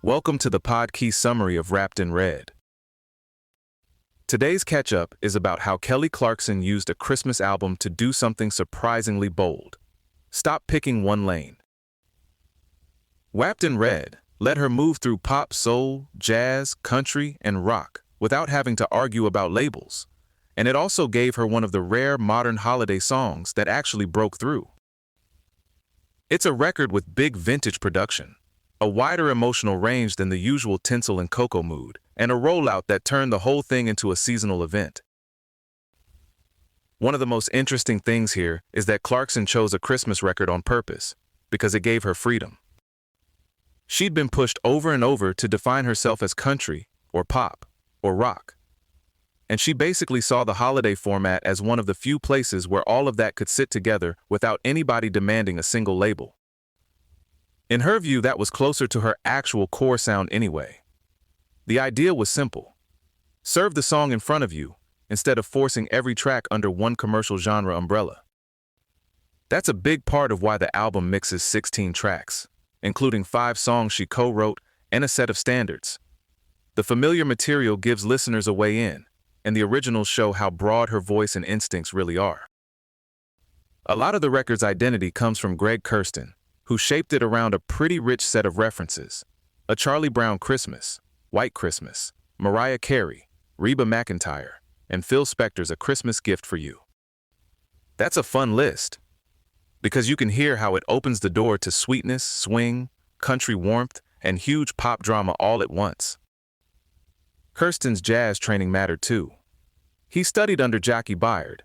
Welcome to the Pod-Key summary of Wrapped in Red. Today's catch-up is about how Kelly Clarkson used a Christmas album to do something surprisingly bold. Stop picking one lane. Wrapped in Red let her move through pop, soul, jazz, country, and rock without having to argue about labels. And it also gave her one of the rare modern holiday songs that actually broke through. It's a record with big vintage production, a wider emotional range than the usual tinsel-and-cocoa mood, and a rollout that turned the whole thing into a seasonal event. One of the most interesting things here is that Clarkson chose a Christmas record on purpose, because it gave her freedom. She'd been pushed over and over to define herself as country, or pop, or rock. And she basically saw the holiday format as one of the few places where all of that could sit together without anybody demanding a single label. In her view, that was closer to her actual core sound anyway. The idea was simple. Serve the song in front of you, instead of forcing every track under one commercial genre umbrella. That's a big part of why the album mixes 16 tracks, including 5 songs she co-wrote and a set of standards. The familiar material gives listeners a way in, and the originals show how broad her voice and instincts really are. A lot of the record's identity comes from Greg Kurstin, who shaped it around a pretty rich set of references: a Charlie Brown Christmas, White Christmas, Mariah Carey, Reba McEntire, and Phil Spector's A Christmas Gift for You. That's a fun list, because you can hear how it opens the door to sweetness, swing, country warmth, and huge pop drama all at once. Kurstin's jazz training mattered too. He studied under Jackie Byard,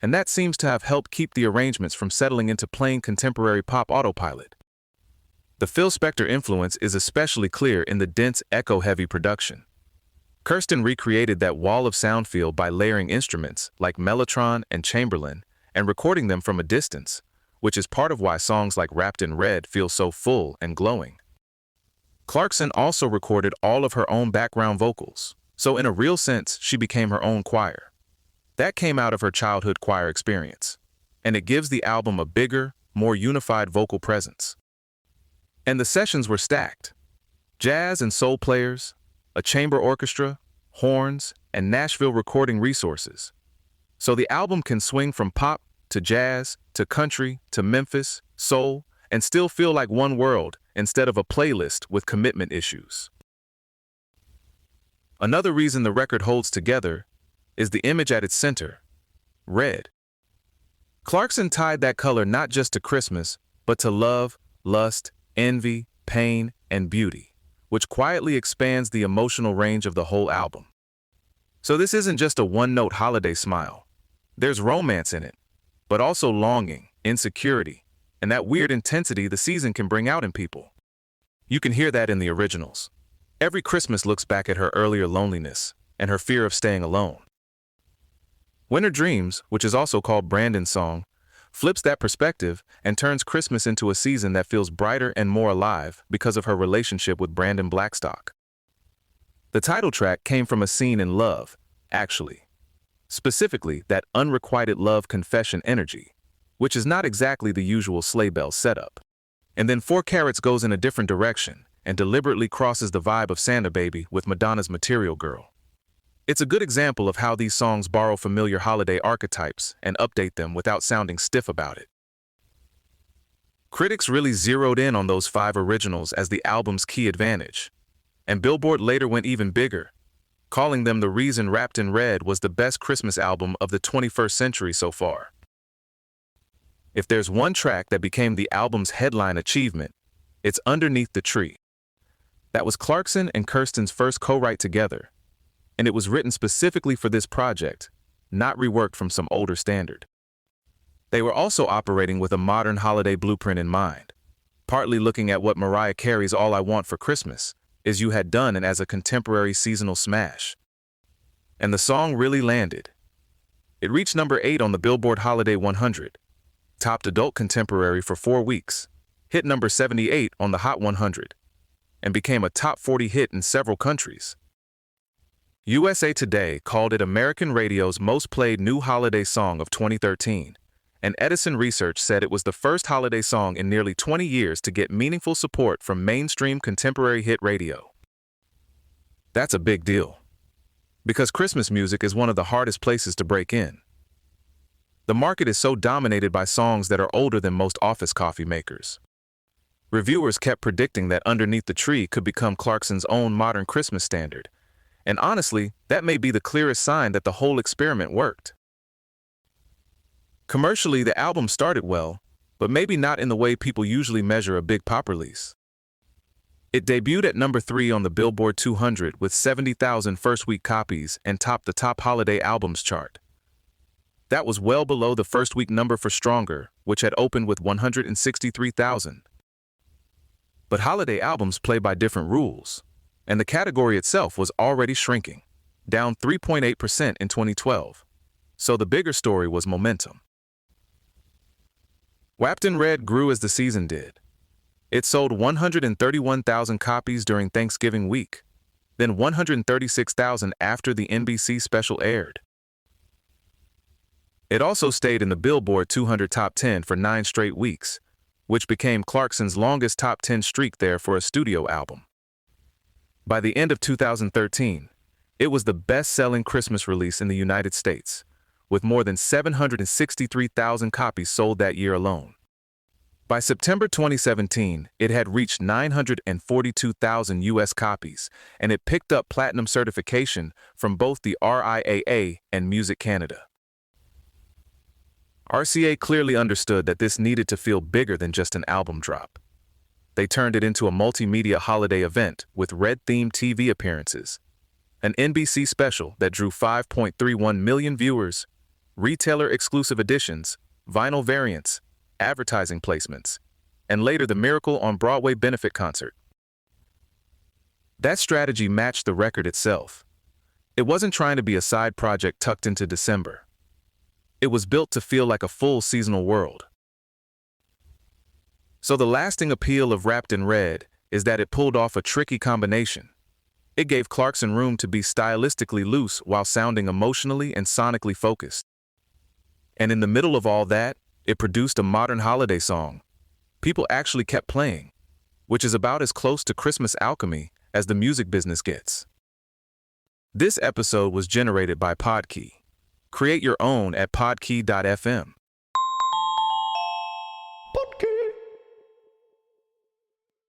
and that seems to have helped keep the arrangements from settling into plain contemporary pop autopilot. The Phil Spector influence is especially clear in the dense, echo-heavy production. Kurstin recreated that wall of sound feel by layering instruments like mellotron and Chamberlin and recording them from a distance, which is part of why songs like Wrapped in Red feel so full and glowing. Clarkson also recorded all of her own background vocals, so in a real sense, she became her own choir. That came out of her childhood choir experience, and it gives the album a bigger, more unified vocal presence. And the sessions were stacked. Jazz and soul players, a chamber orchestra, horns, and Nashville recording resources. So the album can swing from pop to jazz to country to Memphis, soul, and still feel like one world instead of a playlist with commitment issues. Another reason the record holds together is the image at its center: red. Clarkson tied that color not just to Christmas, but to love, lust, envy, pain, and beauty, which quietly expands the emotional range of the whole album. So this isn't just a one-note holiday smile. There's romance in it, but also longing, insecurity, and that weird intensity the season can bring out in people. You can hear that in the originals. Every Christmas looks back at her earlier loneliness and her fear of staying alone. Winter Dreams, which is also called Brandon's song, flips that perspective and turns Christmas into a season that feels brighter and more alive because of her relationship with Brandon Blackstock. The title track came from a scene in Love, actually. Specifically, that unrequited love confession energy, which is not exactly the usual sleigh bell setup. And then 4 Carats goes in a different direction and deliberately crosses the vibe of Santa Baby with Madonna's Material Girl. It's a good example of how these songs borrow familiar holiday archetypes and update them without sounding stiff about it. Critics really zeroed in on those 5 originals as the album's key advantage, and Billboard later went even bigger, calling them the reason Wrapped in Red was the best Christmas album of the 21st century so far. If there's one track that became the album's headline achievement, it's Underneath the Tree. That was Clarkson and Kurstin's first co-write together, and it was written specifically for this project, not reworked from some older standard. They were also operating with a modern holiday blueprint in mind, partly looking at what Mariah Carey's All I Want for Christmas Is You had done and as a contemporary seasonal smash. And the song really landed. It reached number 8 on the Billboard Holiday 100, topped adult contemporary for 4 weeks, hit number 78 on the Hot 100, and became a top 40 hit in several countries. USA Today called it American radio's most played new holiday song of 2013, and Edison Research said it was the first holiday song in nearly 20 years to get meaningful support from mainstream contemporary hit radio. That's a big deal, because Christmas music is one of the hardest places to break in. The market is so dominated by songs that are older than most office coffee makers. Reviewers kept predicting that Underneath the Tree could become Clarkson's own modern Christmas standard, and honestly, that may be the clearest sign that the whole experiment worked. Commercially, the album started well, but maybe not in the way people usually measure a big pop release. It debuted at number 3 on the Billboard 200 with 70,000 first-week copies and topped the top holiday albums chart. That was well below the first-week number for Stronger, which had opened with 163,000. But holiday albums play by different rules, and the category itself was already shrinking, down 3.8% in 2012. So the bigger story was momentum. Wrapped in Red grew as the season did. It sold 131,000 copies during Thanksgiving week, then 136,000 after the NBC special aired. It also stayed in the Billboard 200 Top 10 for 9 straight weeks, which became Clarkson's longest top 10 streak there for a studio album. By the end of 2013, it was the best-selling Christmas release in the United States, with more than 763,000 copies sold that year alone. By September 2017, it had reached 942,000 U.S. copies, and it picked up platinum certification from both the RIAA and Music Canada. RCA clearly understood that this needed to feel bigger than just an album drop. They turned it into a multimedia holiday event with Red-themed TV appearances, an NBC special that drew 5.31 million viewers, retailer-exclusive editions, vinyl variants, advertising placements, and later the Miracle on Broadway benefit concert. That strategy matched the record itself. It wasn't trying to be a side project tucked into December. It was built to feel like a full seasonal world. So the lasting appeal of Wrapped in Red is that it pulled off a tricky combination. It gave Clarkson room to be stylistically loose while sounding emotionally and sonically focused. And in the middle of all that, it produced a modern holiday song people actually kept playing, which is about as close to Christmas alchemy as the music business gets. This episode was generated by Podkey. Create your own at podkey.fm.